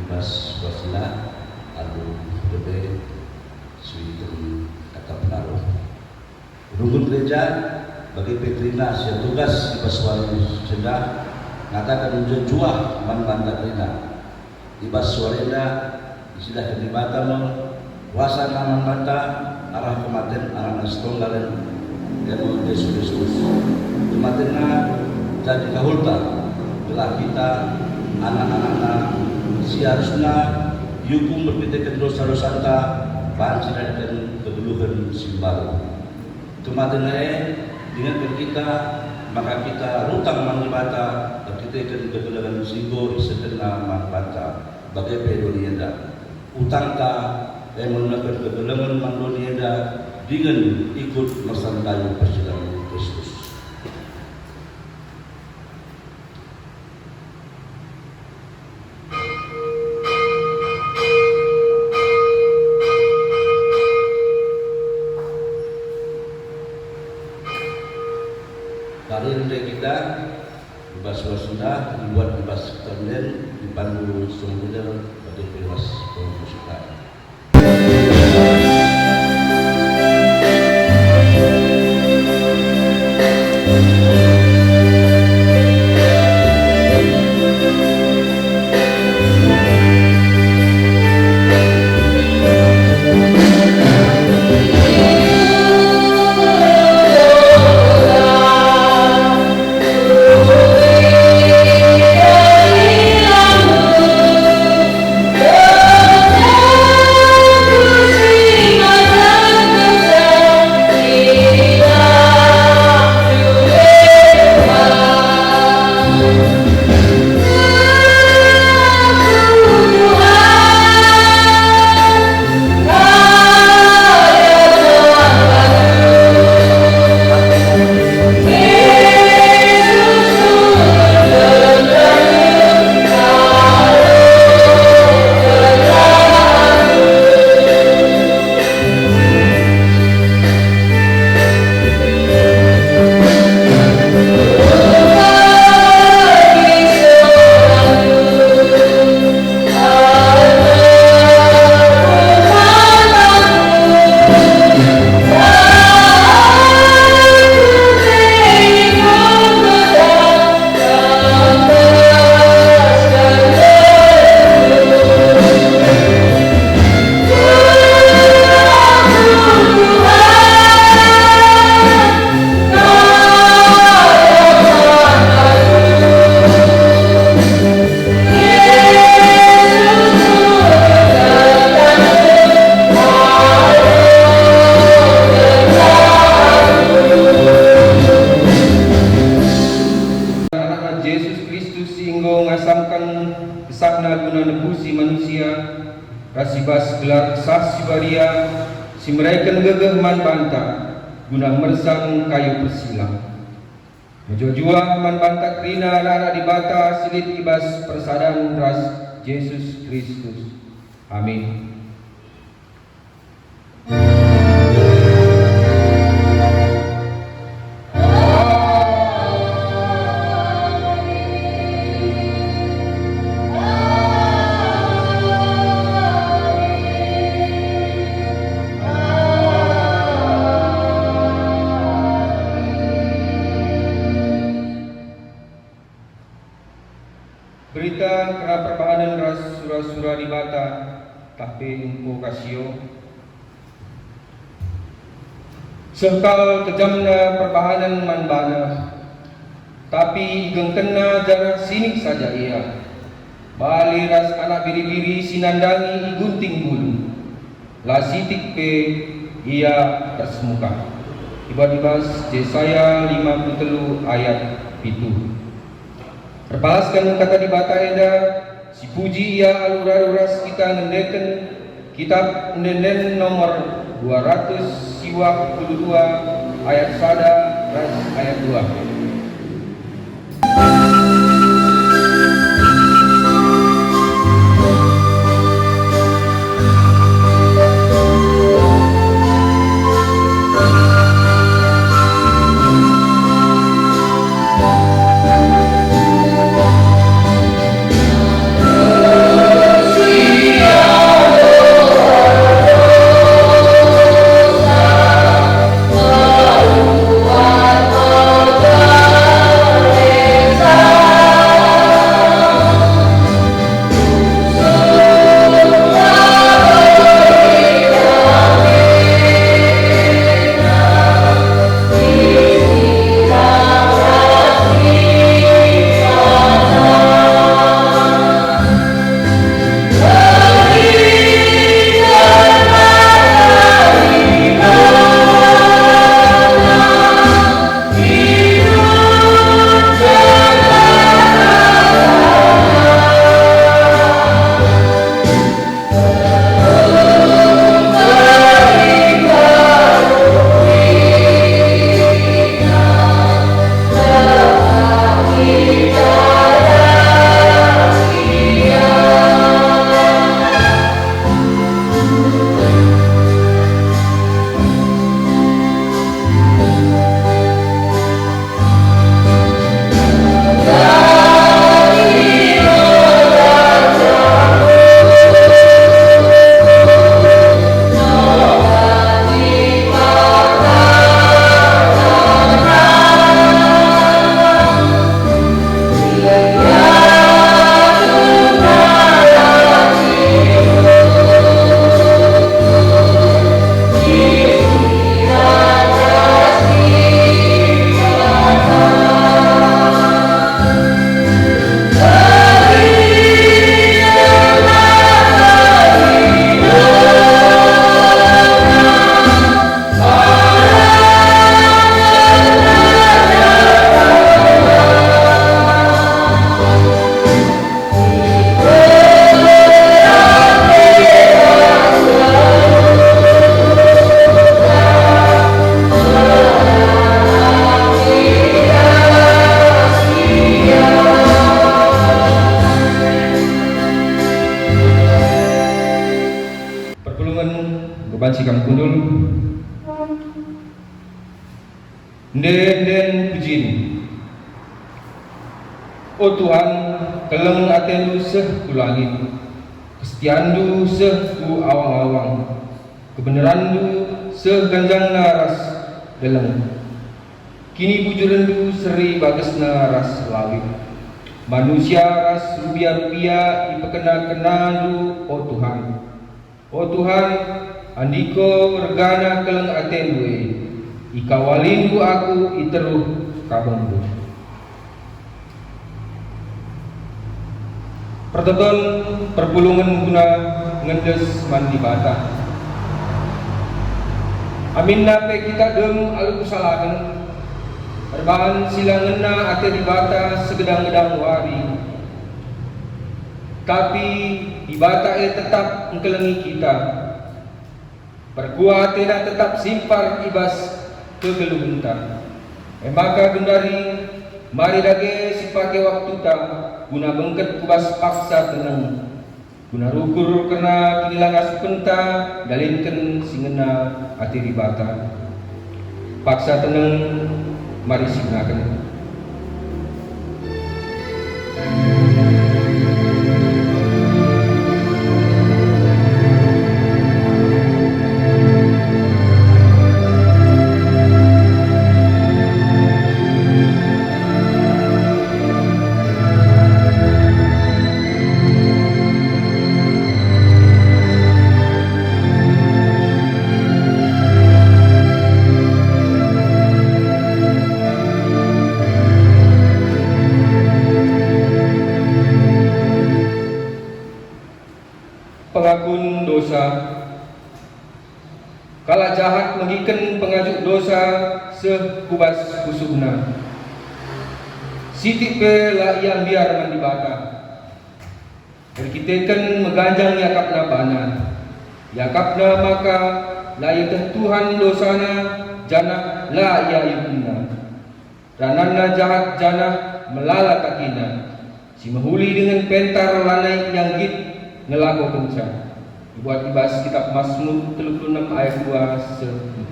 Mas Wasila Alu Bebe Suitun kata penaruh Rukun gereja bagi Petrina yang tugas di Paswari Senda ngatakan juah manbanta Trina di Paswarenda istilah yang dibatam kuasa naman banta arah kematian arah nastonggalan dan Yesus Kristus kematian jadi kahulta telah kita anak-anak seharusnya hukum berpikir dosa-dosa kita bangsa dan keduluhan simbal kematian dengan kita maka kita rutang manibata kita akan kegelangan singgo isedenna manibata bagai pedonienda utang ta yang menggunakan kegelangan mandonienda dengan ikut mersantai persidangan Kristus. Karir kita bebas wasunda dibuat bebas kemudian dipandu sumber pada bebas pemusika. Kasibas gelar sah sibaria si mereka gegeh man banta guna mersang kayu persilang menjua man banta krina anak dibata silit ibas persadan ras Yesus Kristus. Amin. Berita kena perbahanan ras surah-surah dibata tapi engkau kasio sekal kejamna perbahanan manbana tapi gengkena jangan sinik saja ia bali ras anak biri-biri sinandangi gunting bulu lasitik pe ia tersemuka tiba-tiba Yesaya 53 ayat 7. Terbalaskan kata di bata enda si puji ia aluras kita ngendeken kitab nenden nomor 222 ayat sada ras ayat 2. Oh kebancikan kundul den pujin. Oh Tuhan, keleng atendu seh ku langit, kesetiandu seh ku awang-awang, kebenarandu seh ganjang naras deleng. Kini bujurendu seri bagesna ras lawit, manusia ras rubia-rubia ipekena-kenandu. Oh Tuhan, oh Tuhan, andiko regana keleng atendu ikawalindu aku iteruh kabengdu. Pertoton perpulungan guna ngendes mandi bata. Amin nape kita dem alu kusalahan. Perbahan silang ngena ate di bata segedang-gedang wari. Tapi di bata tetap engkelengi kita. Perkuat tidak tetap simpar ibas kegelunta. Maka gendari mari dage sipake waktu tak guna bengket kubas paksa tenang. Guna rukur kena kinilang asupenta dalinken singena ati ribata. Paksa tenang mari signaken. Pengakuan dosa. Kala jahat mengiken pengajuk dosa sekubas kusuhna. Sitik pe la yang biar mandi bata. Berkiteken meganjang yakapna bana. Yakapna maka la Tuhan dosana jana la ya yukuna. Ranana jahat jana melala takina. Si mahuli dengan pentar lanai yang git ngelago kencang. Buat dibahas kitab Mazmur 36 ayat 2-4.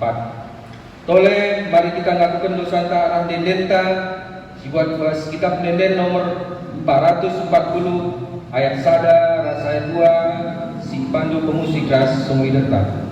Tole mari kita lakukan dosa arah dendenta. Si buat dibahas kitab denden nomor 440 ayat sada rasa ayat 2 si pandu pemusik ras sungguh deta.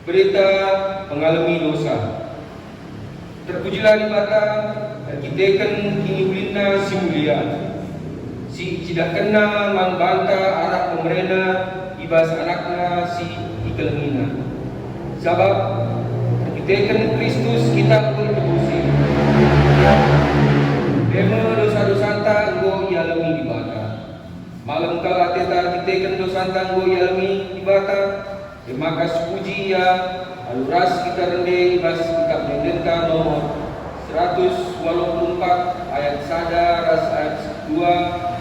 berita mengalami dosa. Terpujilah di bata arkiteken kini ulina si mulia. Si tidak kena man banta anak pemerintah ibas anaknya si ikelengina. Sebab arkiteken Kristus kita bertebusi. Dema dosa-dosanta engkau ialami di bata. Malam kala teta arkiteken dosanta engkau ialami di bata. Terima kasih puji ya aluras kita rende ibas kitab Mendenta nomor 184 ayat sada ras ayat 2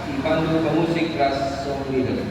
dipandu pemusik ras song leader.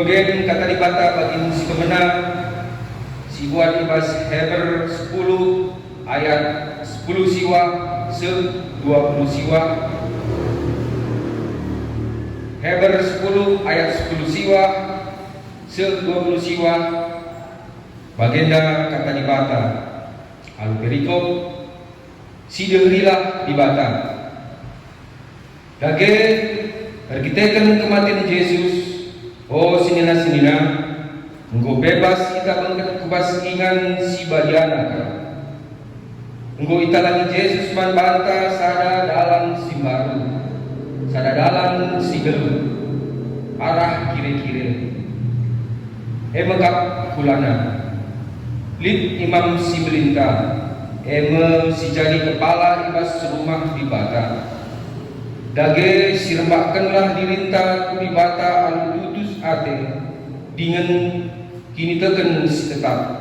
Pembagian kata dibata bagi si pemenang si buat ibas Heber 10 ayat 10 siwa se 20 siwa. Heber 10 ayat 10 siwa se 20 siwa. Bagenda kata dibata al perikop si dehrilah dibata. Dage arkiteken kematian Yesus. Oh sinina engkau bebas kita bangkat kubas ingan si badiana kan. Engkau ita lagi Yesus man banta sada dalam si baru, sada dalam si gelu, arah kiri-kiri. Mekap kulana, lid imam si melinta, si jadi kepala ibas rumah di bata. Dage sirmakanlah dirinta ku di bata alu dutus ate dengan kini teken si tetap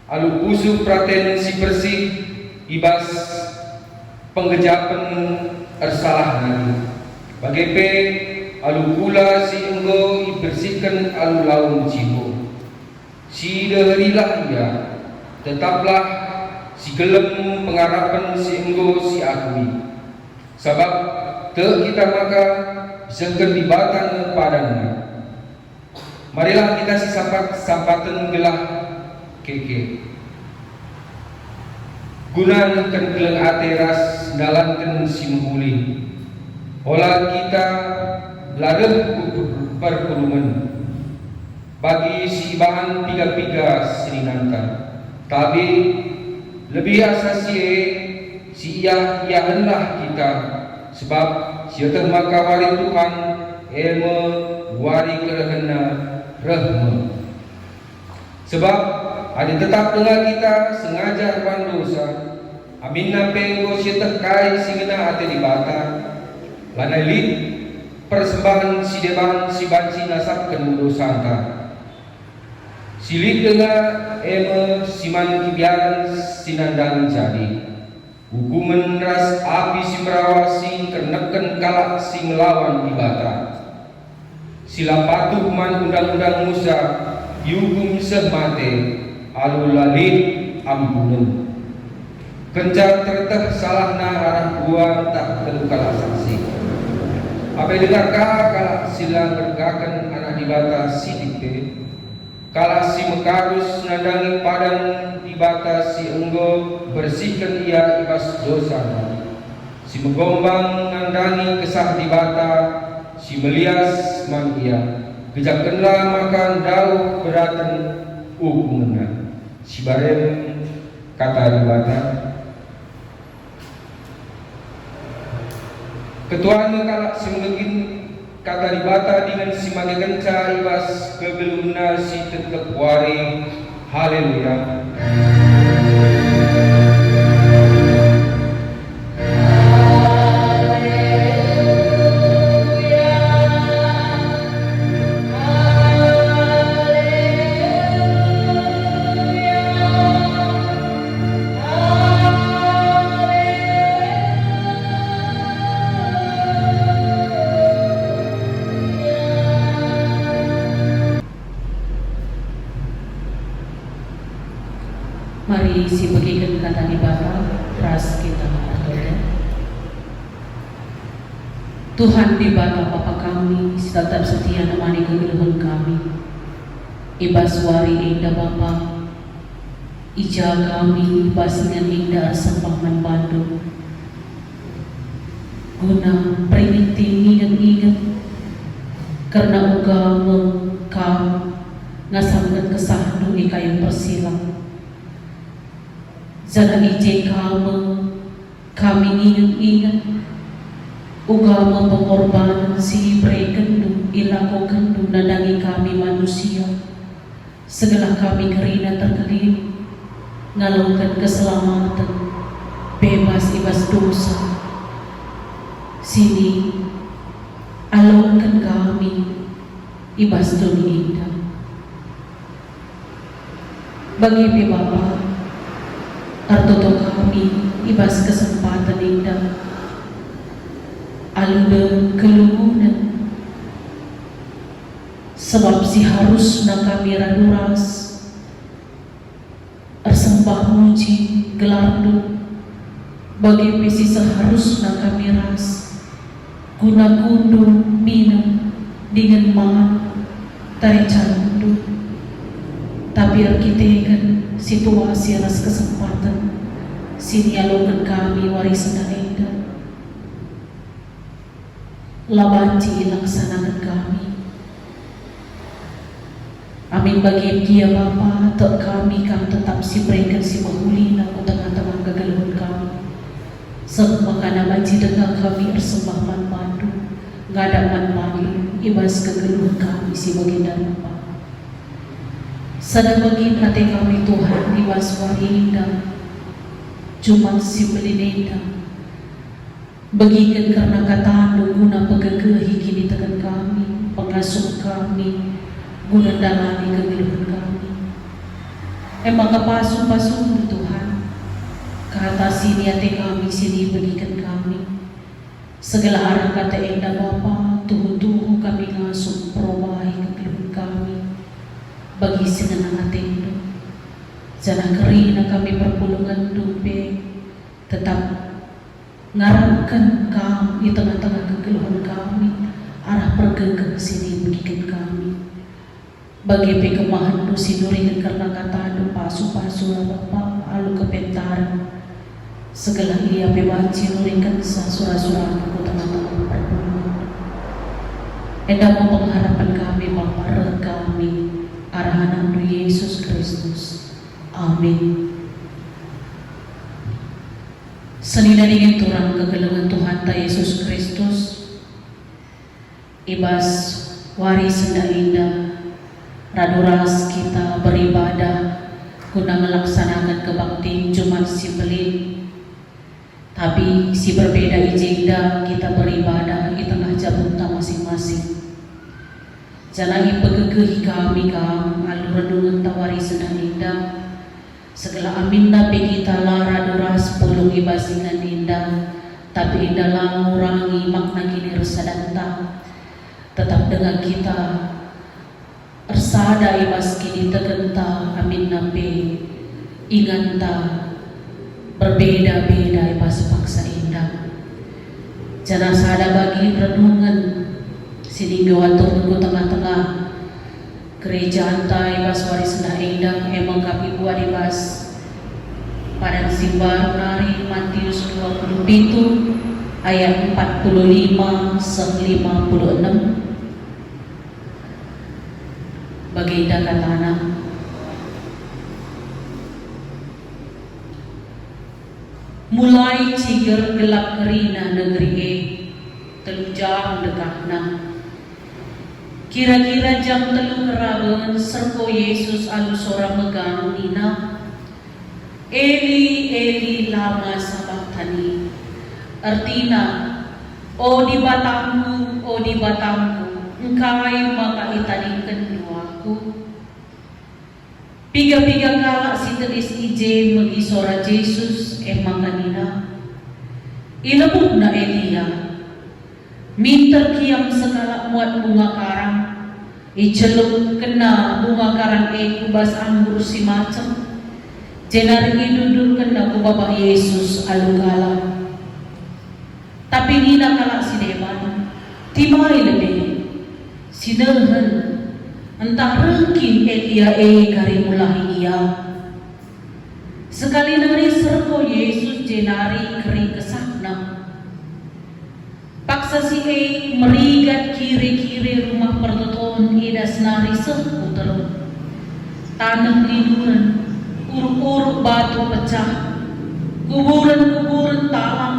alu busuk praten si bersih ibas penggejapan ersalah nani bagepe alu gula si enggo ibersihkan alu laun cipo si deherilah ia tetaplah si gelem pengharapan si enggo si akui Sebab te kita maka sengker di batang padannya. Marilah kita sampatan gelah keke. Gunakan keleng ateras dalankan simhuli. Olah kita lareh berkerumun. Bagi si bahan piga-piga sininanta. Tapi lebih asasi si henlah kita. Sebab siapa maka wari Tuhan eme wari kerana rahma. Sebab ada tetap dengan kita sengaja dosa. Amin nampenggo siapa kai singena ate di bata. Lanalit persembahan si deban si banci nasab dosa anta. Silit dengan eme siman kibiaran sinandang jadi. Hukuman ras api si merawasi kenekan kalak si ngelawan ibata. Sila patuh man undang-undang Musa dihukum semate alul lalit ampunan. Kencar terteh salahna arah buang tak perlu kalah saksi. Apa dengarkah kalak sila bergakan anak dibata sidipe. Kalah si mekarus nandangi padan dibata si enggo bersihkan ia ibas dosa. Si megombang nandangi kesah dibata si melias man ia. Kejakkanlah makan dauh beratan hukuman. Si barem kata dibata. Ketuaan kalak si mengegin kata dibata dengan si mageganca ibas kegelumna si tetep wari. Haleluya. Mari si bagikan kata di bawah ras kita berdoa. Tuhan di bawah Bapa kami, tetap setia nemani kegeluhan kami. Ibas wari indah Bapa, ija kami ibas dengan indah sembahman Bandung. Guna peringati ingat karena agama kau ngasamkan kesah duni kayu persilang. Jangan ije kami ingat ugama pengorbanan si prekendu ilako kendu nadangi kami manusia. Segala kami kerina terkeliling ngalungkan keselamatan bebas ibas dosa. Sini alungkan kami ibas dunia indah. Bagi Bapa artoto kami ibas kesempatan indah alun kelumunan sebab si harus na kami raduras ersembah muji gelardu bagi misi seharus na kami ras guna kundu minum dengan mangan tarik candu tapi arkitekan situasi ras kesempatan sini alunkan kami warisan indah labanci laksanakan kami. Amin bagi dia Bapa tak kami tetap si berikan si mahulina ke tengah-tengah kegeluhan kami. Sebab karena banci dengar kami bersembah manpadu ngadaman mani ibas kegeluhan kami si baginda Bapa. Sadar bagi hati kami Tuhan ibas warinda cuma si belineda bagikan karena kata guna pegagahi kini tekan kami pengasuh kami guna dalani kegeluhan kami emang kepasung-pasung Tuhan kata sini hati kami sini bagikan kami segala arah kata indah Bapa tuhu-tuhu kami ngasuh perubahi kegeluhan kami bagi senang hati itu jangan kerina kami perpulungan dupe tetap Ngarapkan kami di tengah-tengah kegeluhan kami, arah pergegah sini bagikan kami. Bagi pekemahan do sinuringan karena kata do pasu-pasu Bapa alu kepentaran. Segala ia bebanci nuringkan sa surah-surah ku tengah-tengah perguluhan. Eda pengharapan kami Bapa kami, arahan do Yesus Kristus. Amin. Senina dingin turang kegelengan Tuhan ta Yesus Kristus, ibas waris indah raduras kita beribadah guna melaksanakan kebaktian Jumat Simbelin. Tapi si berbeda ijinda kita beribadah di tengah jabunta masing-masing. Jalani pegegehi kami kam alu renungan tawari senang indah. Segala amin nabi kita lara duras pulung ibasingan indah, tapi indah ngurangi makna kini resadanta. Tetap dengan kita ersada ibas kini tegenta amin nabi inganta berbeda-beda ibas paksa indah. Jangan sada bagi renungan sininggo atur ku tengah-tengah gereja antai ibas waris na indah emang kapi buat ibas pada simbar nari Matius 27 ayat 45 sampai 56. Baginda katana, mulai ciger gelap kerina negeri telu jam dekahna. Kira-kira jam telu keraben serko Yesus alu sora megang nina, Eli Eli lama sabachthani. Artina, o di batamku, engkai maka itaringkan duaku. Piga-piga kala si telis ije megi sora Yesus emang kanina. Ilebuk na Elia, minter kiam sekala muat bunga karang, iceluk kena bunga karang kubas anggur si macem, jenar idudur kena ku Bapak Yesus alugala. Tapi nina kala si dewan, timai lebih, sinehan, entah rengkin Elia kari mulahi ia. Sekali nari serko Yesus jenari keri kesakna. Paksa si merigat kiri-kiri rumah pertoton idas nari seputer. Tanah liduran, uruk-uruk batu pecah, kuburan-kuburan talang.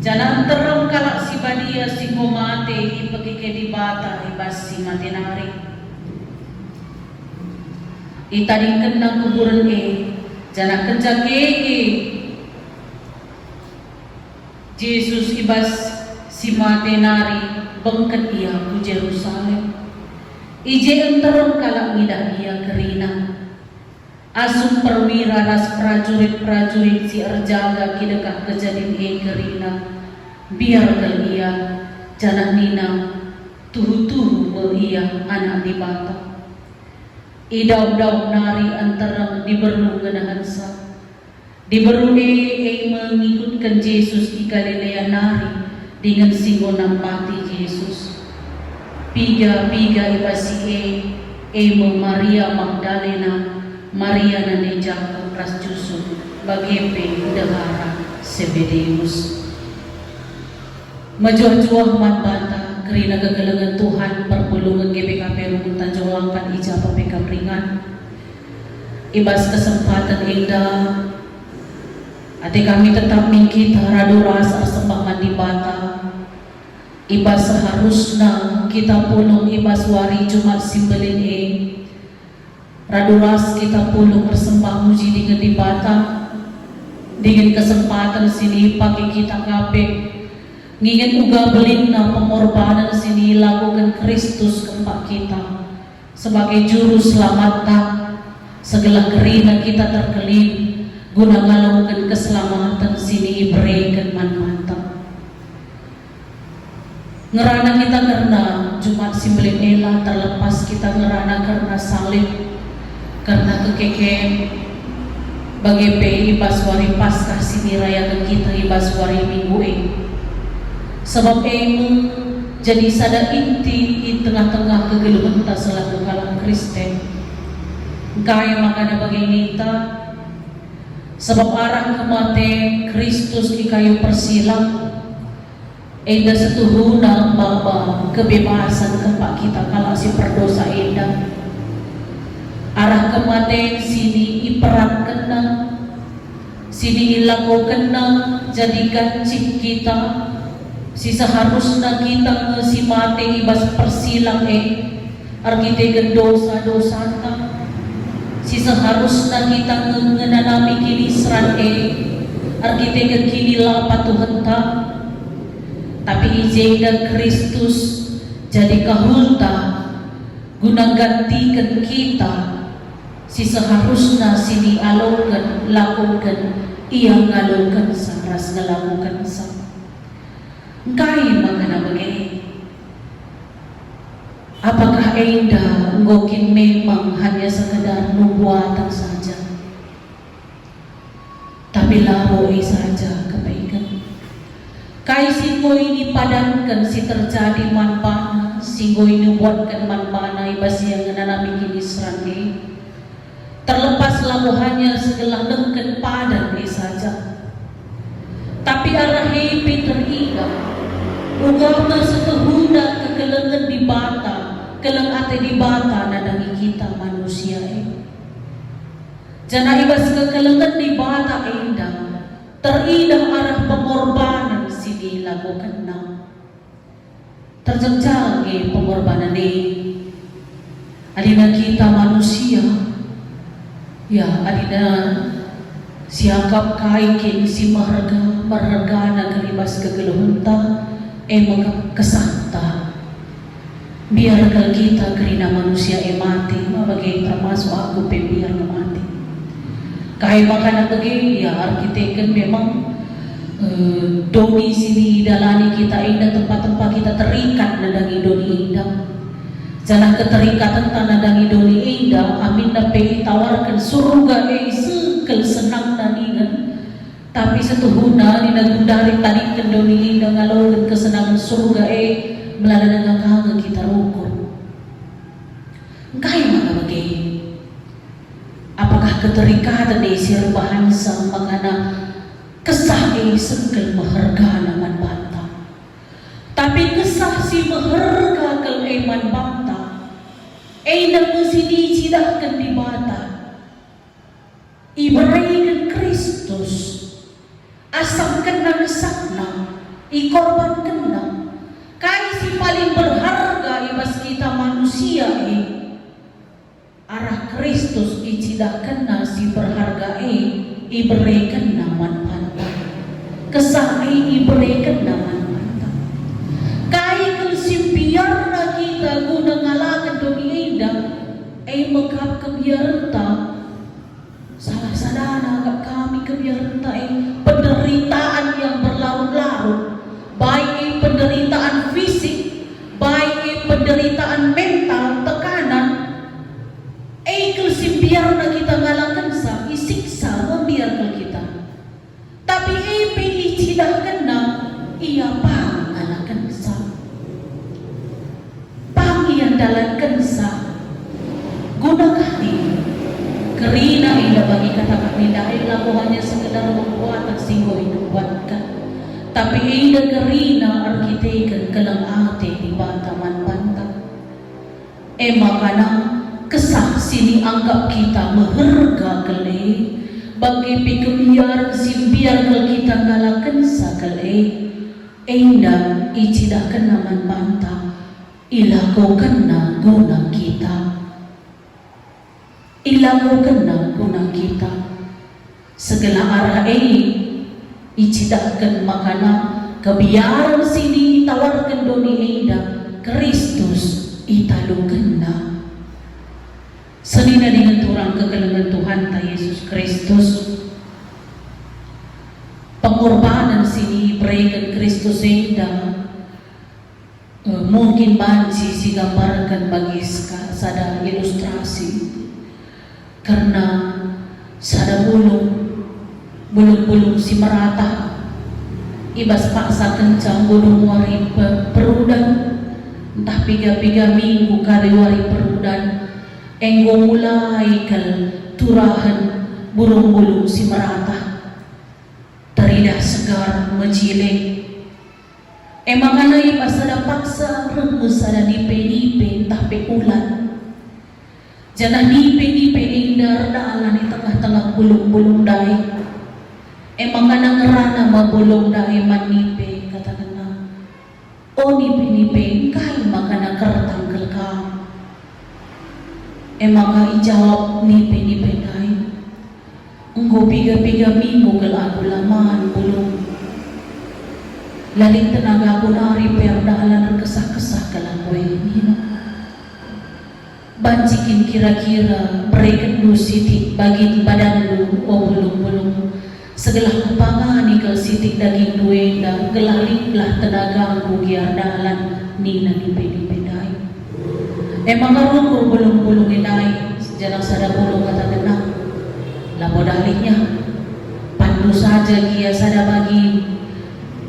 Jangan terang kalak si badia si ngomate ipagi di bata ibas si matinari. Itadingkan na kuburan jangan kenjake Jesus ibas si matinari bengket ia ku Jerusalem. Ije enterong kalak ngidah ia kerina. Asum perwira ras prajurit-prajurit si erjaga kidekah kejadin kerina. Biarkan ia jangan nina tuhu-tuhu ia anak di bata. Idau-dau nari antara dibernu genahansa. Diberu mengikutkan Yesus di Galilea nari dengan singonang mati Yesus. Piga-piga ibasi Maria Magdalena, Maria nane Jakob ras Yusuf, bagepe dahara Sebedeus. Majuah-juah manbata kerina kegelengan Tuhan perpulungan GBKP Rukun Tanjung Langkat ija PPK Peringan. Ibas kesempatan indah ati kami tetap mingkit radu rasa sembah di bata. Ibas seharusnya kita pulung ibas wari Jumat Simbelin radu ras kita pulung bersembah muji dengan di bata. Dengan kesempatan sini pakai kita kape ngingin uga belina pengorbanan sini lakukan Kristus keempat kita sebagai juru selamat tak segala kerina kita terkelin guna ngalakukan keselamatan sini berikan manmantap ngerana kita karena Jumat Simbelin ela terlepas kita ngerana karena salib karena kekeken bagi ibas wari Paskah sini rayakan kita ibas wari minggu sebab jadi sada inti di tengah-tengah kegeluhan ta selaku kalang Kristen kaya makanya bagi kita sebab arah kematian Kristus di kayu persilang eda setuhuna baba kebebasan tempat kita kalau si perdosa eda arah kematian sini iperat kena sini ilaku kena jadikan cip kita si seharusnya kita si mati ibas persilang argite dosa-dosa ta si seharusnya kita ngenanami kini seran argite kini lapa Tuhan ta tapi izin Kristus jadi kahulta guna gantikan kita si seharusnya sini alokan lakukan ia ngalokan saras ngelakukan sa kaya makana begini apakah enda ngokin memang hanya sekedar nubuatan saja tapi laboi saja kebaikan kai singgo ini padankan si terjadi manpana singgo ini buatkan manpana ibas yang nganami kini serani terlepas lalu hanya segala dengken padan saja tapi arah Peter iga ugama sekehuda kekelengan di bata keleng ate di bata nadangi kita manusia jana ibas kekelengan di bata teridah arah pengorbanan sini lakukan terjejak pengorbanan adina kita manusia ya adina siakap kaikin si marga na kalibas kegeluhunta maka kesanta biar kita kerina manusia mati mabagay termasuk aku biar mati kahit makana bagi ya arkiteken memang doni sini dalani kita indah tempat-tempat kita terikat nadangi doni indah jangan keterikatan nadangi doni indah amin dapat tawarkan surga sekel senang daningan tapi setuhuna ninagundari tarikan doni indah ngalaukan kesenangan surga melalui kahanga kita rukun kaya mana bagi apakah keterikatan sir bahansa makana kesah sekel maharga naman banta tapi kesah si maharga kal man banta nagmusini sidahkan di bata ibaraikan Kristus asam kena kesakna ikorban kena kai si paling berharga ibas kita manusia arah Kristus icidah kena si berharga iberikan naman panta kesah iberikan naman panta kai kelsimpiar na kita guna ngalakan dunia indah magkap kebiarta salah sadana agak kami kebiarta penderitaan yang berlarut-larut baik penderitaan fisik baik penderitaan mental tekanan kelsimpiar na kita ngalakan sa isiksa membiarkan kita tapi icidahkan na iya pang ngalakan sa pang yang dalankan sa guna kami kerina ila bagi kata kami dahil laku hanya sekedar membuat tak singgo inubuatkan tapi ila kerina arkitekan kelang ate di bataman bantang makana kesah sini anggap kita maharga kali bagi pikir simbiar kal kita ngalakan sakali indah icidakan naman banta ilakukan na guna kita ilakukan na guna kita segala arah icidakan makana kebiaran sini tawarkan doni indah Kristus italukan na senina dengan turang kegelengan Tuhan ta Yesus Kristus pengorbanan sini berikan Kristus indah mungkin banci si gambarkan bagi sadar ilustrasi karena sada bulung si merata ibas paksa kencang bulung wari perudan entah piga-piga minggu kali wari perudan enggo mulai kal turahan bulung si merata teridah segar mejiling emang anai pas ada paksa remus ada nipe-nipe entah pe ulan jangan nipe-nipe indah dalan di tengah-tengah bulung-bulung dai emang kana ngerana ma bulung dai man nipe katakan oh nipe-nipe kai makana kertang kelkam emang kai jawab nipe-nipe dai enggo piga-piga minggu kel aku lamaan bulung laling tenaga aku nari perdalan kesah-kesah kalang kowe nina bancikin kira-kira berikan lu sitik bagi badan lu oh bulung-bulung segelah kupangani kal sitik daging duenda gelaliplah tenaga aku giar dalan nina nipe-nipe emang arukur bulung-bulung inai sejarah sada bulung kata genang labo dalihnya pandu saja gia sada bagi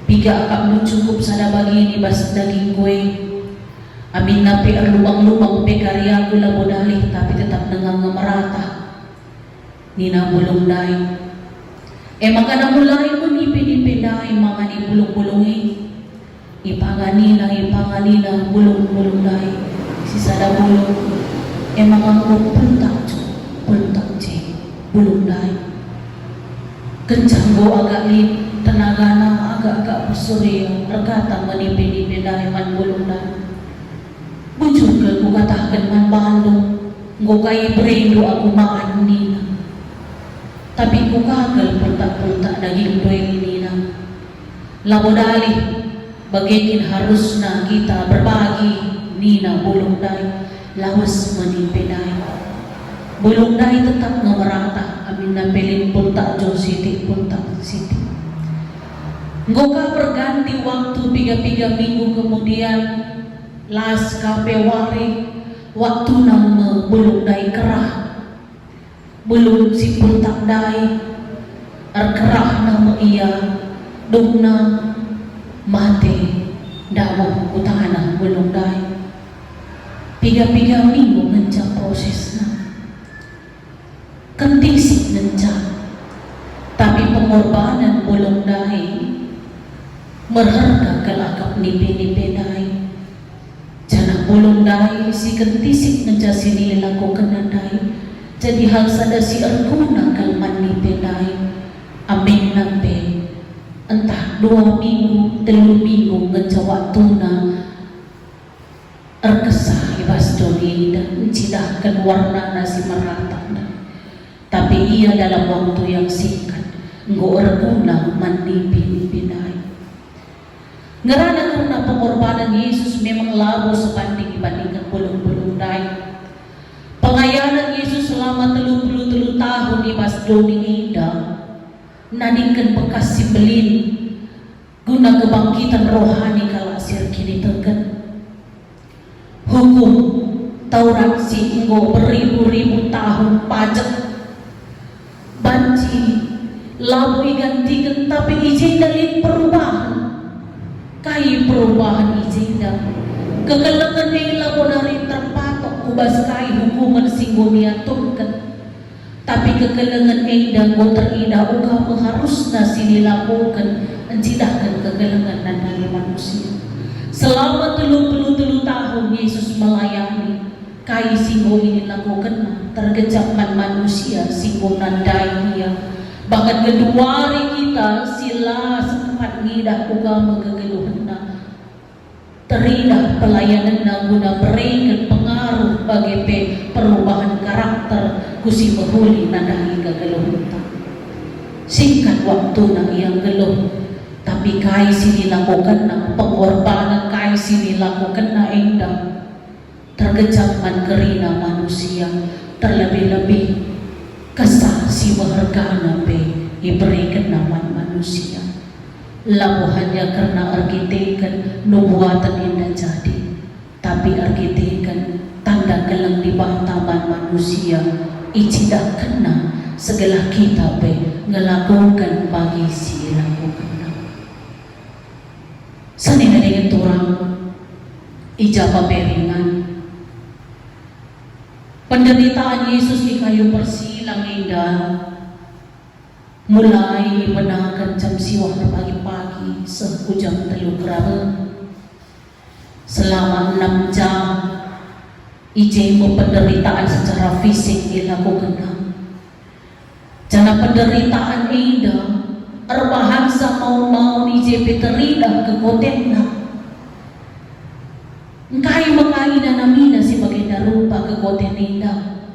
piga akak lu cukup sada bagi ini bas daging kue amin napi lubang-lubang pe karya aku labo dalih tapi tetap dengang merata nina bulung dai emang kana mulai pun nipe-nipe dai mangani bulung-bulungi ipanganina bulung-bulung dai si sada bulung emang aku pentak cek bulung dai kencang go agak li tenagana agak-agak bersurya rekata menipe-nipe dai man bulung dai bujur ke ku katakan man Bandung go kai berindu aku maan nina tapi ku gagal puntak-puntak daging doeng nina labo dalih bagikin harusna kita berbagi nina bulung dai lawas menipe dai bulung dai tetap ngemerata amin napelin puntak jo sitik puntak sitik ngoka berganti waktu piga-piga minggu kemudian las kape wari waktu nama bulung dai kerah bulung si puntak dai kerah nama iya dungna mate damo utana bulung dai piga-piga minggu ngencang prosesna kenting sik ngencang tapi pengorbanan bulung dai merharga kelakap nipe-nipe dai jana bulung dai si kentisik ngejasi nila ko kenandai jadi hal sada si erguna kalman nipe dai amin nampe entah 2 minggu 3 minggu ngejawab tuna erkesah ibas doni dan mencidahkan warna nasi merata tapi ia dalam waktu yang singkat nggo erguna man nipe-nipe dai ngerana karena pengorbanan Yesus memang labu sebanding dibandingkan bulung-bulung dai. Pengayanan Yesus selama 33 tahun di Masdoni indah naningkan bekas si belin guna kebangkitan rohani kala sir kini teken hukum Taurat si enggo beribu-ribu tahun pajak banci labu igantikan tapi izin dalin perubahan kai perubahan izinda kegelengan nila bonari terpatok kubas kai hukuman singgonia turkan tapi kegelengan ida go terida uga mengharusna sini lakukan encidahkan kegelengan dan dari manusia selama 33 tahun Yesus melayani kai singgo ini lakukan tergejap manusia singgo nandai dia bahkan keduari kita sila sempat ngidah uga mengegeluhna teridah pelayanan guna berikan pengaruh bagi perubahan karakter kusi mehuli nandahi kegeluhna singkat waktu na yang geluh tapi kai sini lakukan na pengorbanan kai sini lakukan na indah tergejap man kerina manusia terlebih-lebih kesah si berharga pe diberikan nama manusia lalu hanya karena arkitekan nubuatan indah jadi tapi arkitekan tanda keleng di bawah taman manusia icidak kena segala kita ngelakukan bagi si lakukan. Sanina dengan turang ijabah beringan. Penderitaan Yesus di kayu persilang indah, mulai menakan jam siwah pagi-pagi sehujang telu keraben. Selama 6 jam ijemu penderitaan secara fisik dilakukan. Jana penderitaan indah erbahasa mau ije terlidah ke kotemna. Engkai makaina namina si baginda rupa ke koten indah.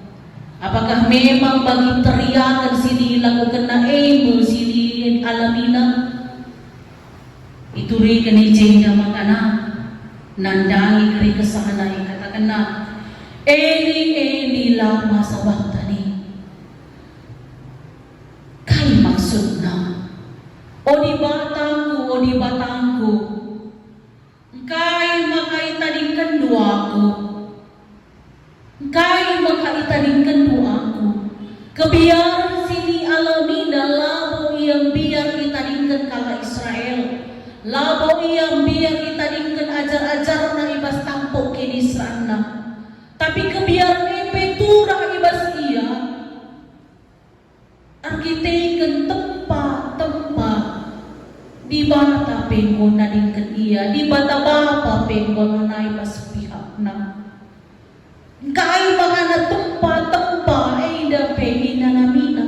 Apakah memang bagi teriakan sini lakukan na sini alamina? Itu rikan ije makana nandangi keri kesana katakan na Eli lama sabachthani. Kai maksudna o di batangku engkai makaitadingkan duaku, engkai makaitadingkan duaku. Kebiar sini alamina labo yang biar itadingkan kala Israel, labo yang biar itadingkan ajar-ajar na ibas tampok kini sana. Tapi kebiar turah ibas ia arkiteken tempat di bata penggon nadingkan ia di bata bapa penggon na ibas pihak na kai makana tempat ida pengina namina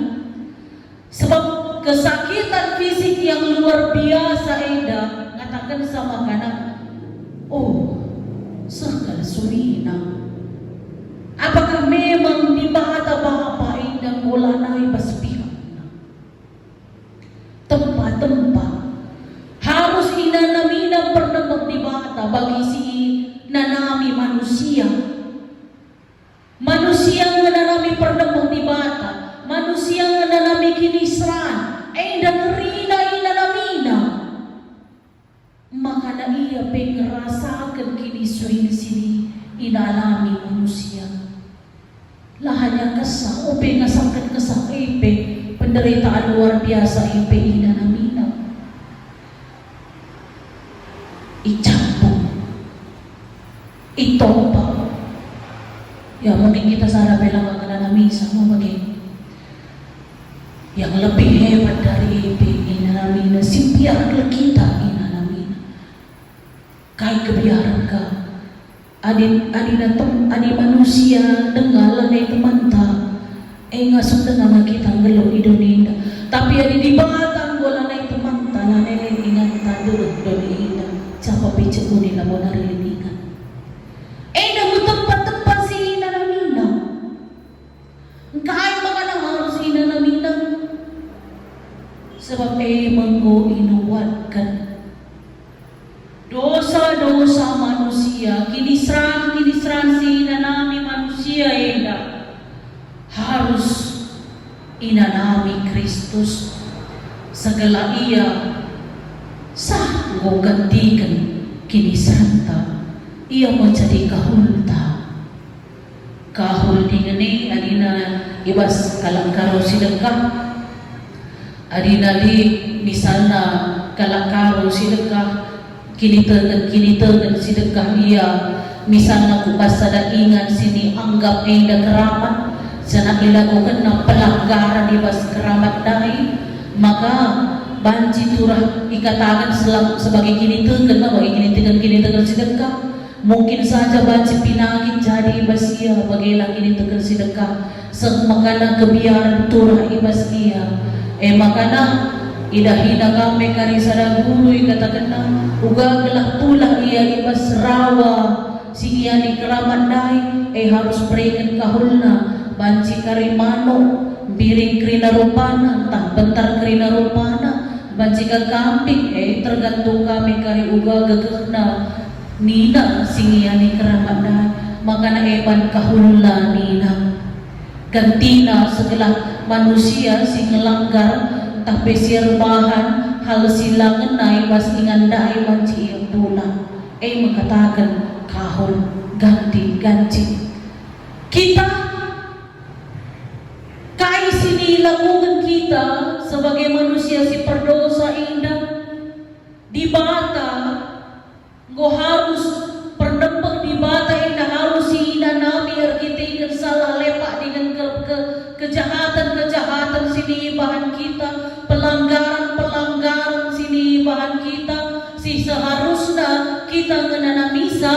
sebab kesakitan fisik yang luar biasa ida ngatakan sama kana sekal surina. Apakah memang di bata bapa indang ulanai baspihak tempat harus inanamina pernah di bata bagi si nanami manusia yang nanami pernah di bata manusia yang nanami kinisran indang rina inanamina maka na iya pengerasakan kinisrin sini inalami manusia. Lahanya kesah, ngasakan kesah penderitaan luar biasa ina namina. Icampur, itopa. Ya mungkin kita sarap bilang akan nami sama begini. Yang lebih hebat dari ina namina, simpiar kita ina namina. Kai kebiaran ka. Adi manusia dengar lanai temanta ngasuk dengan kita ngeluh Indonesia tapi adi di batang bola lanai temanta lanai ingat tadur Indonesia siapa picekuni na bona rilingan namu tempat si inanamina engkai makana harus inanamina sebab menggo inuwatkan dosa-dosa manusia kinisran si inanami manusia harus inanami Kristus segala ia sanggup gantikan kinisranta ia menjadi kahul dingene adina ibas kalangkaro sidekah adina li misalna kalangkaro sidekah kini tergen sidekah ia misalnya kupas sada ingat sini anggap enda keramat sana dilakukan na pelanggaran di bas keramat dai maka banci turah ikatakan sebagai kini tergen sidekah mungkin saja banci pinangin jadi ibas ia bagilah kini tergen sidekah makana kebiaran turah ibas ia makana idahina kami kari sada gulu ikatakan na uga gelah tulah ia ibas rawa siya ni keramat dai harus berikan kahulna banci kari mano biring krina rupana entah bentar krina rupana banci ka kambing tergantung kami kari uga gegehna nina siya ni keramat dai makana ban kahulna nina gantina segala manusia sing ngelanggar tapi sirbahan hal silangan naik pas ingandai banci yang pula mengatakan kahul ganti kita kai sini dilakukan kita sebagai manusia si perdosa indah di bata, go harus perdempek di bata indah harus si indah nabi kita salah lepak dengan kejahatan sini bahan kita, pelanggaran sini bahan kita, si seharusnya kita ngenana misa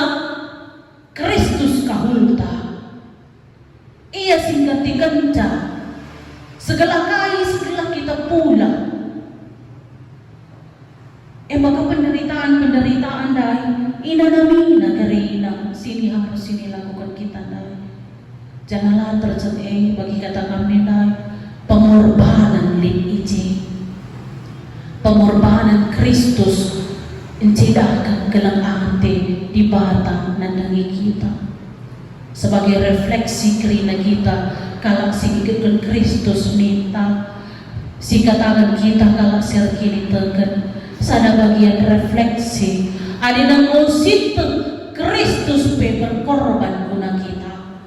Kristus kahulta. Ia singkat dikenca segala kali segala kita pula. Maka penderitaan dai ina namina karina sini harus sini lakukan kita dai. Janganlah terjadi bagi kata kami dai pengorbanan lin ije, pengorbanan Kristus encedahkan gelang ante di batang nandangi kita sebagai refleksi kerina kita kalau sikitkan Kristus minta si katakan kita kalau serkini teken sada bagian refleksi adina ngusit Kristus pe berkorban guna kita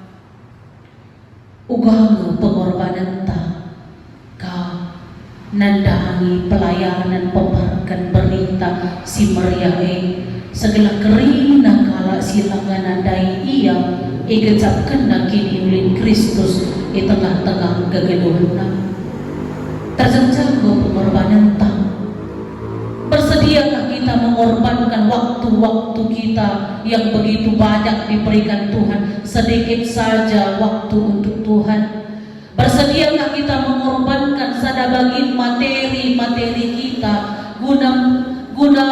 ugang pengorbanan ta ka nandangi pelayanan pembarkan berita si Maria segala kerina kala silangan nandai ia igecapkan na kini ulin Kristus di tengah-tengah kegeluhan terjangjago pengorbanan ta. Bersediakah kita mengorbankan waktu-waktu kita yang begitu banyak diberikan Tuhan, sedikit saja waktu untuk Tuhan? Bersediakah kita mengorbankan sadabagian materi kita guna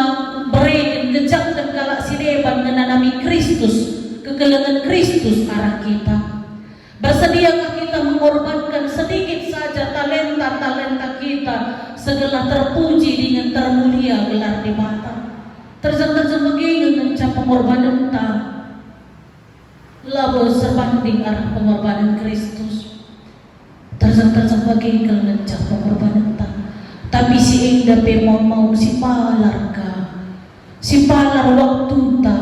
berikan kejak dan kalak sileban menanami Kristus, kegelengan Kristus arah kita? Bersediakah kita mengorbankan sedikit saja talenta kita segala terpuji dengan termulia gelar di mata terjang begini dengan pengorbanan ta labo serbanding arah pengorbanan Kristus terjang begini dengan pengorbanan ta tapi si indah pe mau si palar waktu ta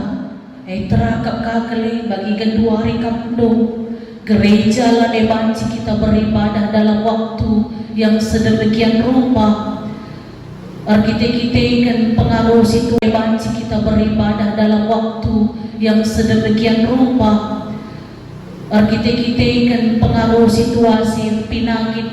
terakap kakele bagi kedua hari kamdong gereja lah banci kita beribadah dalam waktu yang sedemikian rupa. Kita kan pengaruh situ banci kita beribadah dalam waktu yang sedemikian rupa. Kita kan pengaruh situasi penyakit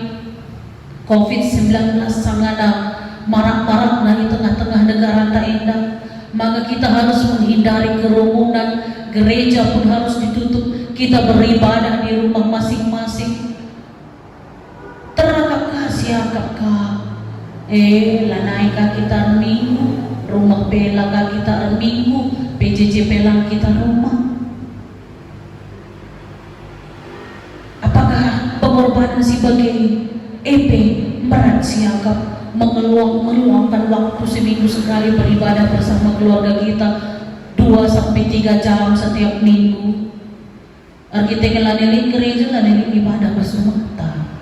COVID-19 sangana marak-marak di tengah-tengah negara tak indah. Maka kita harus menghindari kerumunan, gereja pun harus ditutup, kita beribadah di rumah masing-masing. Terakapkah siapkah? Lanai kah kita minggu, rumah pela kah kita minggu, PJJ pelang kita rumah. Apakah pengorbanan sebagai berat siakap? Meluangkan waktu seminggu sekali beribadah bersama keluarga kita 2-3 jam setiap minggu. Kita ngelanilik gereja ngelanilik ibadah bersumata.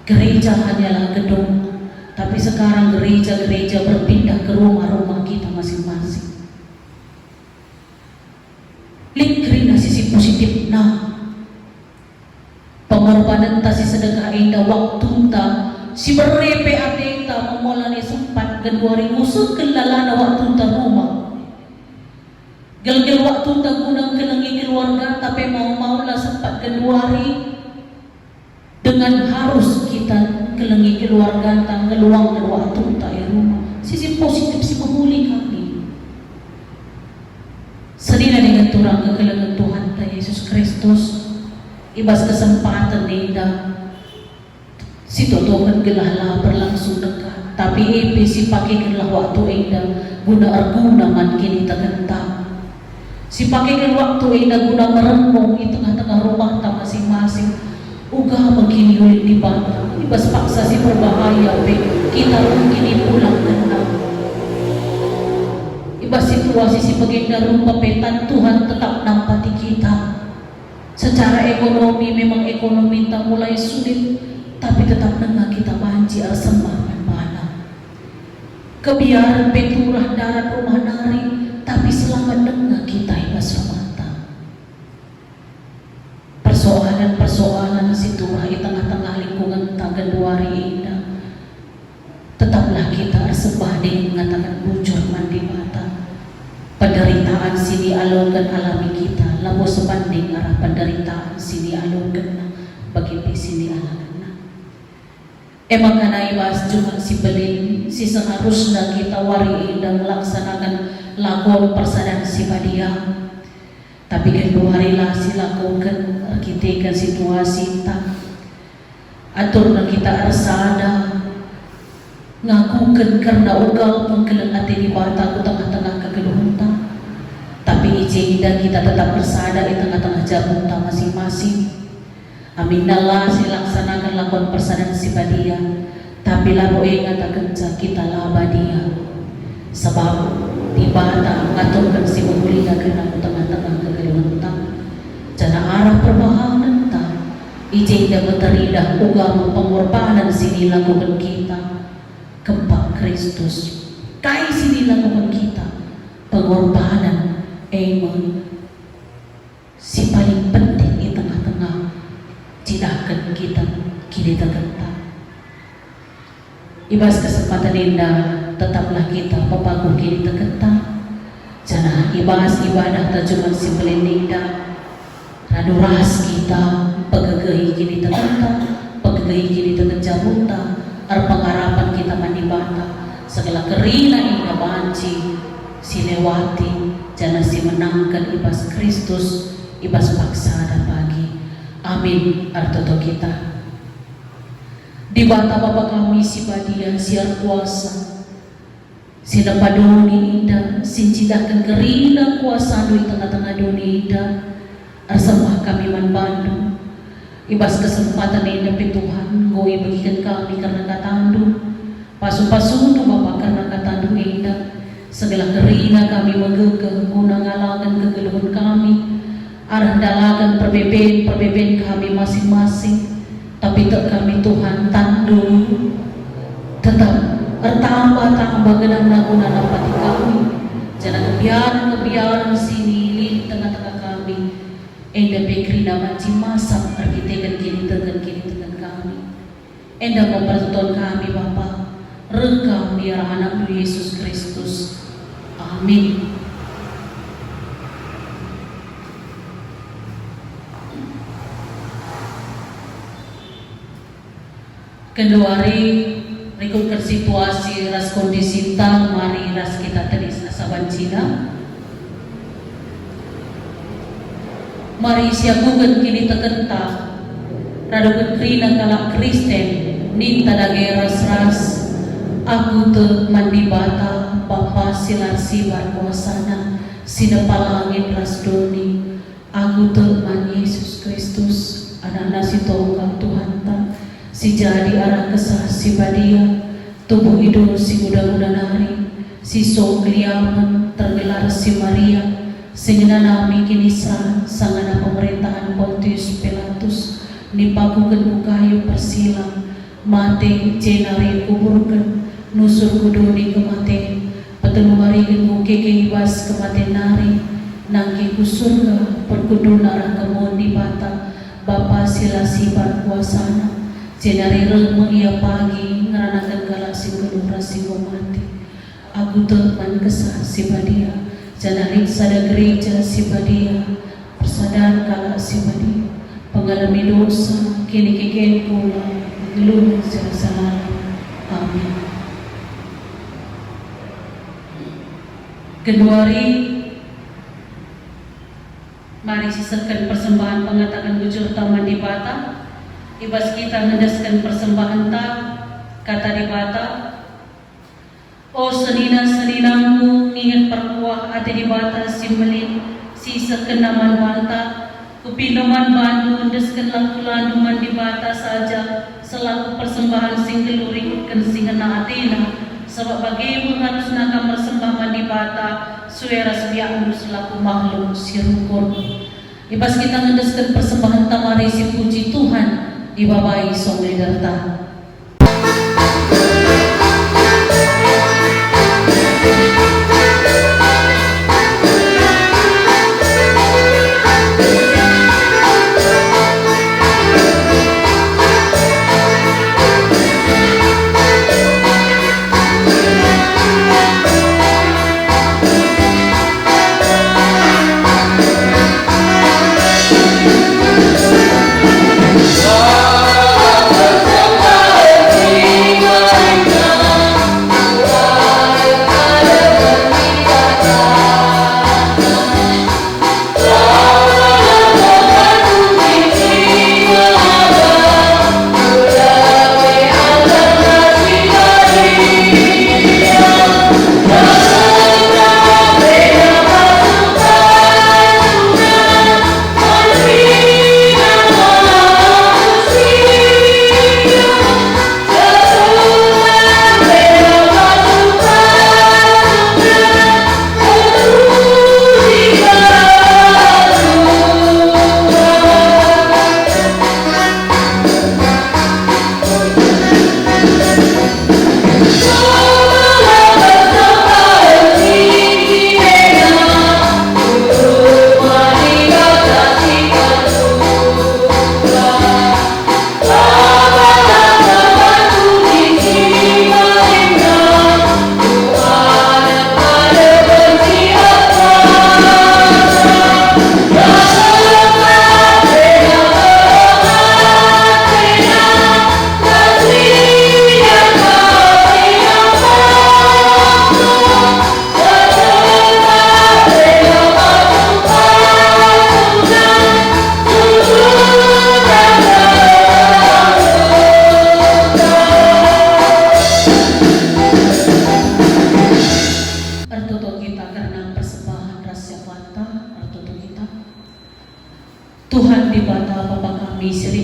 Gereja hanyalah gedung, tapi sekarang gereja-gereja berpindah ke rumah-rumah kita masing-masing. Linkri sisi positif pengorbanan tasi sedekah indah waktu ta si berepe atenta memulai sempat kedua musuh kelalana waktu ta rumah gel waktu ta gunang kelengi keluarga tapi mau-maulah sempat kedua hari dengan harus kita kelengi keluarga ta ngeluang waktu ta rumah sisi positif si memulih kami sedina dengan turang kekelengan Tuhan ta Yesus Kristus ibas kesempatan indah si totokan gelahlah berlangsung dekat tapi si pakaikanlah waktu indah guna arguna man kini tergentang si pakaikan waktu indah guna merenung di tengah-tengah rumah ta masing-masing uga begini ulit di banda ibas paksa si berbahaya kita mungkin pulang tenang ibas situasi si baginda rupa petan Tuhan tetap nampati kita secara ekonomi memang ekonomi tak mulai sulit tapi tetap nengah kita banci arsembah mana kebiaran peturah darat rumah nari tapi selamat nengah kita ibas semata persoalan-persoalan siturah di tengah-tengah lingkungan ta sini alungkan alami kita labo sebanding arah penderitaan sini alungkan bagi sini alangkan. Emang karena ibas cuma si belin si seharusnya kita wari dan melaksanakan lakukan persadaran si badia. Tapi kedua harilah si lakukan kita situasi tak atur na kita arsada ngakukan karena ugal pengkelang hati di bata ku tengah-tengah kegeluhunta. Tapi ije dan kita tetap bersada di tengah-tengah jabunta masing-masing. Amin Allah silaksanakan lakukan persadaran si badia. Tapi labo ingat akan kita laba dia. Sebab di bata ngaturkan si pemulihan kena tengah-tengah kegeluhunta. Jana arah perbahanan ta ije dan berteridah ugam pengorbanan sini lakukan kita kembang Kristus. Kai sini lakukan kita pengorbanan emang si paling penting di tengah-tengah tidakkan kita kini tergenta. Ibas kesempatan indah tetaplah kita pepaku kini tergenta. Jangan ibas ibadah terjemahan si belinda radu ras kita pegagahi kini tergenta, pegagahi kini tergenta ar pengharapan kita manibata segala kerina indah banci silewati jana si menangkan ibas Kristus ibas paksa dan pagi. Amin artoto kita di bata Bapa kami si badia siar kuasa sina padoni indah sincidakan kerina kuasa di tengah-tengah doni indah arsambah kami man Bandung ibas kesempatan indah Tuhan ngoi bagikan kami karena katandu pasu-pasu Bapa karena katandu indah segala kerina kami megegeh guna ngalakan kegeluhan kami arah dalakan perbeben kami masing-masing. Tapi tak kami Tuhan tandu tetap bertambah genang naguna napati kami. Jangan kebiaran sini di tengah-tengah kami. Enda bekrina manci masak arkitekan kini tegan kami. Enda mempertutuan kami Bapa. Rekam biar anak Yesus Kristus. Amin. Kedua hari rekod situasi ras kondisi tang mari ras kita tenis asaban Cina. Mari siagugan kini tergenta radukan krina kalak Kristen ninta dage ras aku te mandi bata Bapa silar sibar kuasana sinepalangin ras doni aku te man Yesus Kristus anak nasi tongkang Tuhan ta si jadi arah kesah si badia tubuh idul si muda-muda nari si sogliaman tergelar si Maria sengenanami kini sangana pemerintahan Pontius Pilatus nipakukan kayu persilang mate jenari kuburkan nusur kuduni kemate petenu marigen mukeke ibas kemate nari nangki kusurga perkudun arah kemondi bata Bapa sila sibar kuasana jenari remu ia pagi ngeranakan galaksi kelura si mati aku teman kesah si badia jenari sada gereja si badia persadaran kala si badia pengalami dosa kini keken pula geluh salah. Amin. Kedua hari mari sisakan persembahan pengatakan bujur taman di bata. Ibas kita mendaskan persembahan ta kata di bata. Oh senina-seninamu ingat perkuah ati di bata simmelin sisa kenaman banta kupinoman bandu mendaskan laku-lanuman di bata saja selaku persembahan sing gelurikutkan singena atina sebab bagaimana harus nakam persembahan di bata suara sebiakmu selaku makhluk sirukur. Ibas kita mendaskan persembahan tamari si puji Tuhan Ibabai solidarta.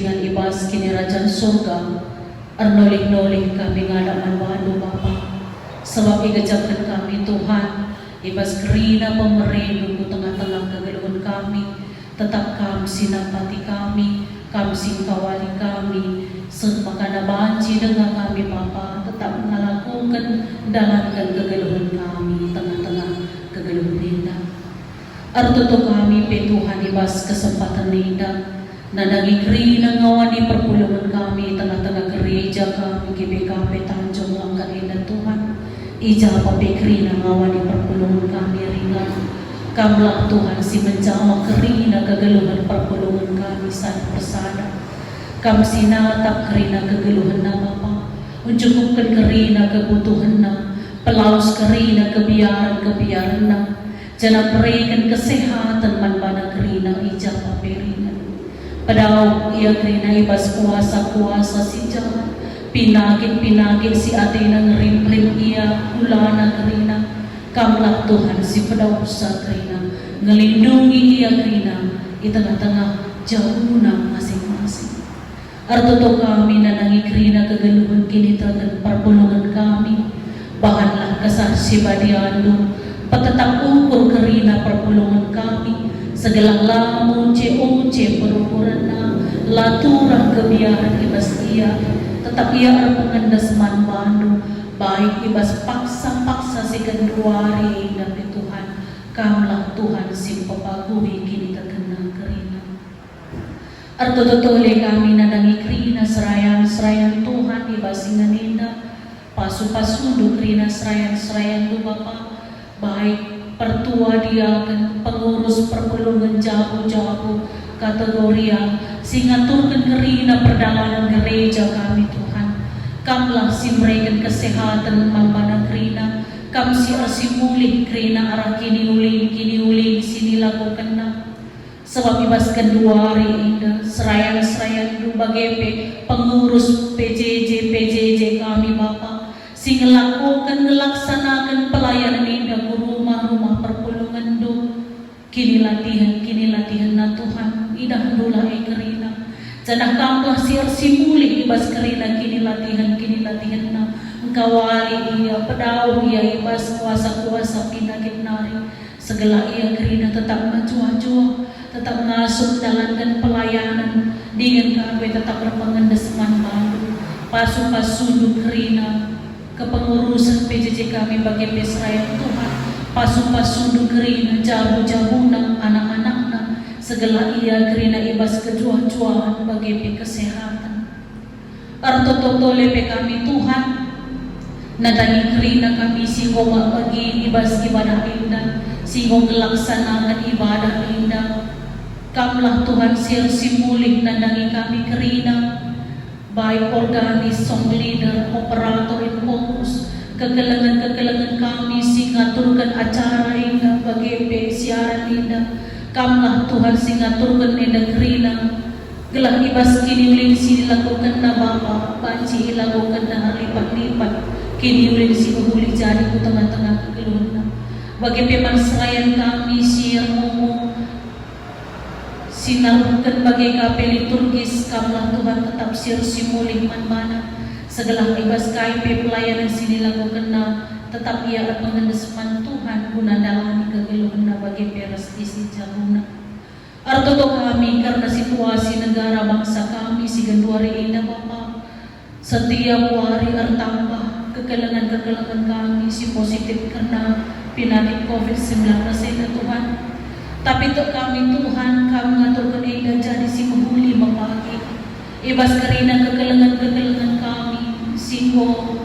dengan ibas kini Rajan surga, arnolih-nolih kami ngalaman wado Bapa. Sebab igajabkan kami Tuhan, ibas kerina pemerintah di tengah-tengah kegeluhan kami, tetap kami sinapati kami singkawali kami, semakan banci dengan kami Bapa, tetap melakukan dalamkan kegeluhan kami tengah-tengah kegeluhan indah. Artuto kami pe Tuhan ibas kesempatan indah, nanangi kerina ngawani perpuluhan kami tengah-tengah gereja kami GBKP Tanjung Langkat Indah Tuhan. Ija pape kerina ngawani perpuluhan kami ringan. Kamlah Tuhan si menjama kerina kegeluhan perpuluhan kami sana bersada. Kam sinatap kerina kegeluhan na Bapa, mencukupkan kerina kebutuhan na, pelaus kerina kebiaran na, jangan berikan kesehatan manbana kerina ija paperingan. Padahal ia kerina ibas kuasa si jahat, pinagin si atena ngerimprim ia ulana kerina. Kamlah Tuhan si pedausa kerina, ngelindungi ia kerina di tengah-tengah jauhna masing-masing. Artoto kami nanangi kerina kegeluhan kini terhadap perpulungan kami, bahanlah kesaksi badiandu, petetap ukur kerina perpulungan kami, segala lamun uce perukuran laturah kebiaran ibas ia, tetap ia pengendas manbandu, baik ibas paksa si kenduari dari Tuhan. Kamlah Tuhan si pepagui kini terkena kerina. Artototole kami nanangi kerina serayan Tuhan ibasingan indah, pasu-pasu kerina serayan du Bapa, baik pertua dia kan pengurus perpulungan jago kategoria singaturkan kerina perdalanan gereja kami Tuhan. Kamlah si memberikan kesehatan manbana kerina, kam si arsimulih kerina arah kini ulin sini lakukan na. Sebab ibaskan dua hari indah serayan du bagepe pengurus PJJ kami Bapa, si ngelaksanakan pelayanan indah ku rumah-rumah perpulungan do. Kini latihan na Tuhan, idah dula kerina. Janah kamlah siar simuli ibas kerina kini latihan na. Engkawali ia pedau ia ibas kuasa pinagin nari. Segala ia kerina tetap maju, tetap ngasuh jalankan pelayanan. Dengan kami tetap berpengendes manbalu. Pasu-pasu kerina kepengurusan PJJ kami bagi Israel Tuhan. Pasu-pasu kerina jabu-jabuna anak-anakna, segala ia kerina ibas kejuah-juahan bagi kesehatan. Artototole pe kami Tuhan, nadangi kerina kami singgo bagi ibas ibadah indah, singgo melaksanakan ibadah indah. Kamlah Tuhan sir simulih nadangi kami kerina, baik organis, song leader, operator, fokus, kegelengan kami singaturkan acara indah bagi siaran indah. Kamlah Tuhan singaturkan indah kerina, gelah ibas kini ulin si dilakukan na Bapa, banci ilakukan na lipat-lipat, kini ulin si uhuli jadi ku tengah-tengah kegeluhan na. Bagi peman serayan kami siar mumu, sinarukan bagi kapel liturgis, kamlah Tuhan tetap siar simulih manbana. Segala ibas KIP pelayanan sini lakukan na, tetap ia pengendesman Tuhan guna dalami kegeluhan na bagi peres isi jahuna. Artoto kami karena situasi negara bangsa kami si genduari indah Bapa, setiap hari artambah kegelangan kami si positif karena penyakit COVID-19 ya Tuhan. Tapi untuk kami Tuhan, kami ngaturkan indah jadi si menghuli mempagi ibas karina kegelangan kami singgo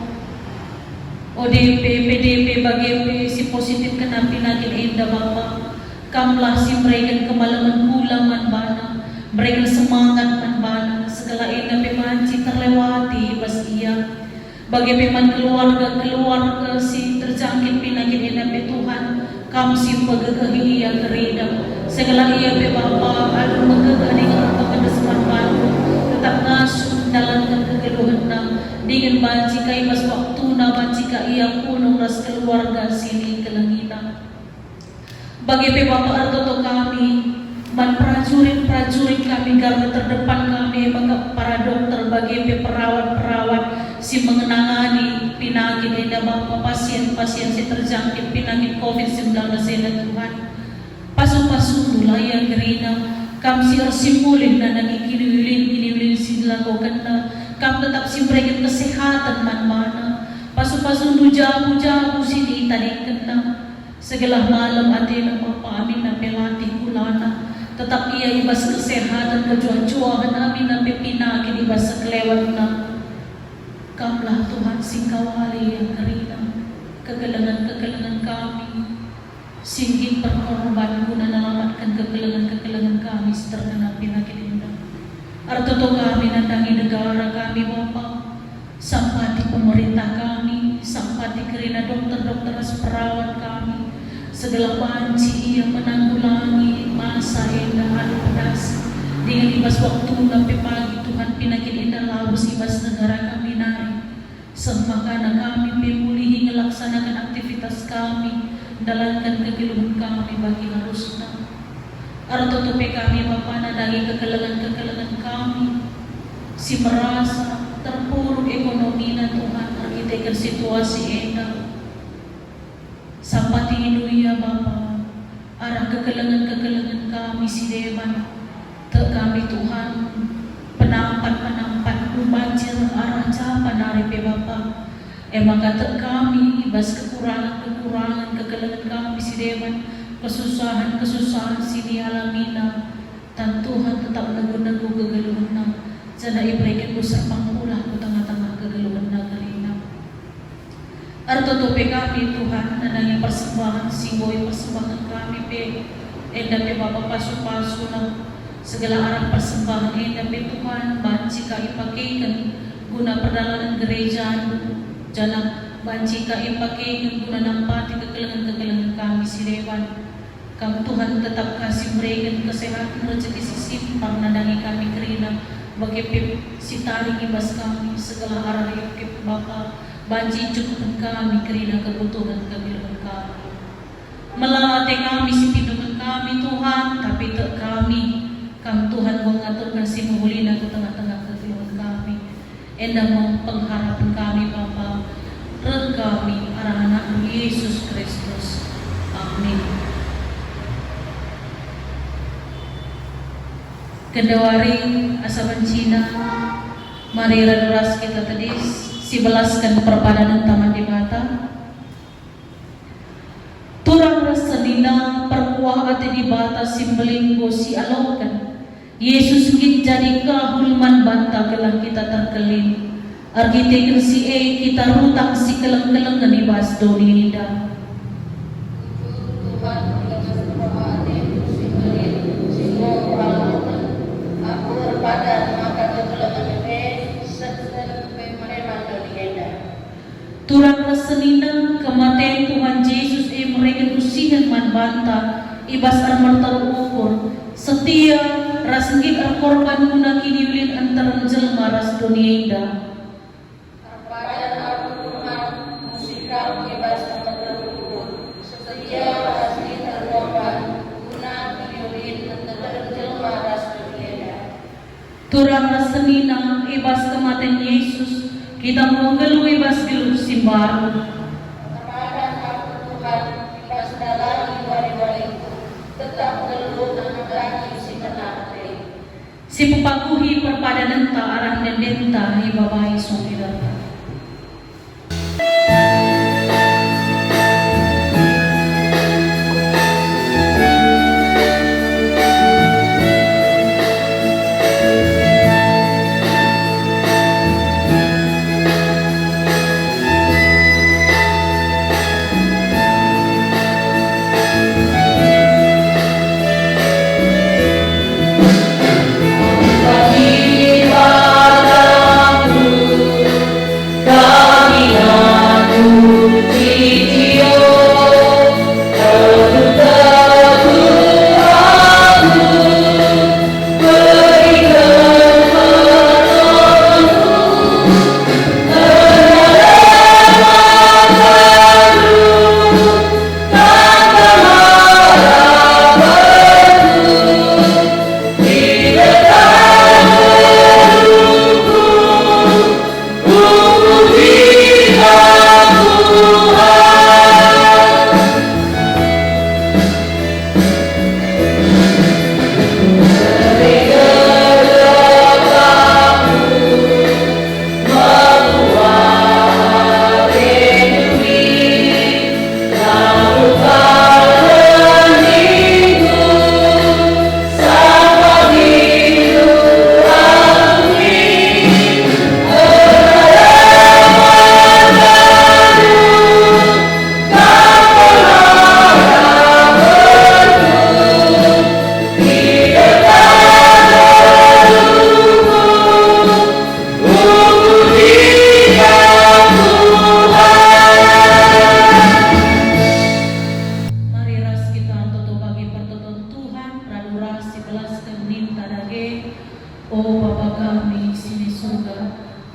ODP, PDP, BGP si positif kena penyakit indah Bapa. Kamlah si memberikan kemalaman pula manbana, memberikan semangat manbana, segala indah pemanci terlewati ibas ia. Bagi peman keluarga si terjangkit penyakit indah Tuhan, kam si pegagahi ia kerida. Segala ia Bapa, alu megagah dengan pengedesan baru, tetap ngasuh dalam kegeluhan dengan banci kai mas waktu na banci ka ia punong ras keluarga sini kelangina. Bagi Bapa artoto kami man prajurit kami, garda terdepan kami, mga para dokter, bagi perawat-perawat si mengenangani pinagin ina Bapa, pasien-pasien si terjangkit pinagin COVID-19 na Tuhan. Pasok-pasok yang gerina kam si simulin na kiniwilin sila ko kena kam tetap si berikan kesehatan mana pasok-pasok jabu sini tadi kena segala malam ati na Bapa amin na pelati kulana tetap ia ibas kesehatan kejuan-juan amin na pinagin ibas kelewat na kamlah Tuhan singkawali yang gerina kegelangan kami singgih berkorban guna menyelamatkan kegelangan kami terkena penyakit ini. Artoto kami nandangi negara kami Bapa, sampati pemerintah kami, sampati kerina dokter-dokter perawat kami, segala panci yang menanggulangi masa indah pedas dengan ibas waktu sampai pagi Tuhan penyakit indah labus ibas negara kami naik. Semakan kami pemulihi melaksanakan aktivitas kami, dalankan kegiluhan kami bagi harusna. Artotope kami Bapa nadangi kegelangan kami, si merasa terpuruk ekonomi na Tuhan, arkitektur situasi endah. Sampati inuya Bapa, arah kegelangan kami si Dewan, kami Tuhan, penampat banjir arah capan aripe Bapa. Emang kata kami ibas kekurangan kegelangan kami si Dewan, kesusahan sini alamina, dan Tuhan tetap nago-nago kegeluhan jana iberikan busak pangkulah ku tengah-tengah kegeluhan nagarina. Artotope kami Tuhan nanang persembahan singgoi persembahan kami pe endah pe Bapa pasu segala arah persembahan endah pe Tuhan banci kami pakaikan guna perdalangan gereja jana banci kami pakaikan guna nampati kegelangan kami si Dewan. Kami Tuhan tetap kasih berikan kesehatan rezeki simpang nadangi kami kerina bagi si tali ibas kami segala arah yang Bapa banci cukupkan kami kerina kebutuhan kegiluhan kami. Melatih kami si pindungan kami Tuhan, tapi tak kami Tuhan mengatur kasih menghulina ke tengah-tengah kegiluhan kami. Endah pengharapan kami Bapa, reng kami arah anak Yesus Kristus. Amin. Kedawari asaban Cina, mari raduras kita tadi si belaskan perpadanan taman di mata. Turang rasanina perkuah ati di bata simbolinggo si alokan. Yesus git jadi kahulman banta kelah kita terkelin. Arkitektur si kita rutang si keleng-keleng di bas doni indah. Turang rasanina kematian Tuhan Yesus mereka usihan man banta ibas armar terukur setia rasengit korban guna kini ulin antara jelma ras dunia indah. Pada aku Tuhan musikal ibas armar terukur setia rasengit korban guna kini ulin antara jelma ras dunia indah. Turang rasanina ibas kematian Yesus kita mengeluh ibas geluh simbar. Kepada aku Tuhan ibas dalam wari-wariku tetap geluh menangani si tenate. Si pepakuhi perpadanan ta arah dan denta ibabai songidata. Bagi pada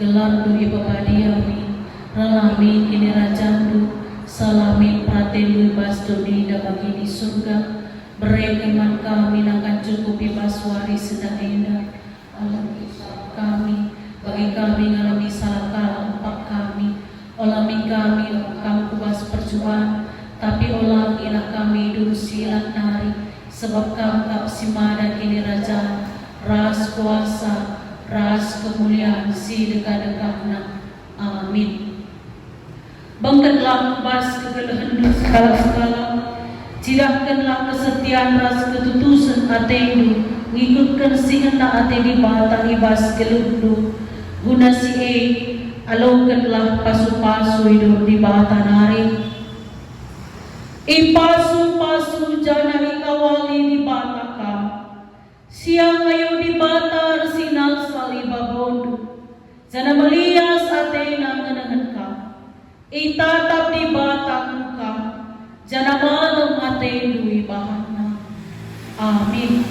gelardu ibabadiami, relami kini rajandu, salamin pratelu basdoni dabagi di surga, berekeman kami akan cukup bebas waris sedang enak, alam kami, bagi kami ngalami salah empat kami, olami kami kamu kubas perjuangan, tapi olangilah kami dulu silat nari, sebab kamu kapsimada kini raja, ras kuasa, ras kemuliaan si dekat-dekatna, amin. Bangkatlah kubas kegelahan segala-segala, cidahkanlah kesetiaan ras ketutusan atendu, ngikutkan singenna ate di bata ibas gelundu, guna si alaukanlah pasu-pasu hidup di bata nari. Pasu-pasu jana ikawali di bata kam, siang ayo di bata resinal salibabondu, jana melias atena ngenahan kam, itatap di bata kam, jana malam atendu ibahana. Amin.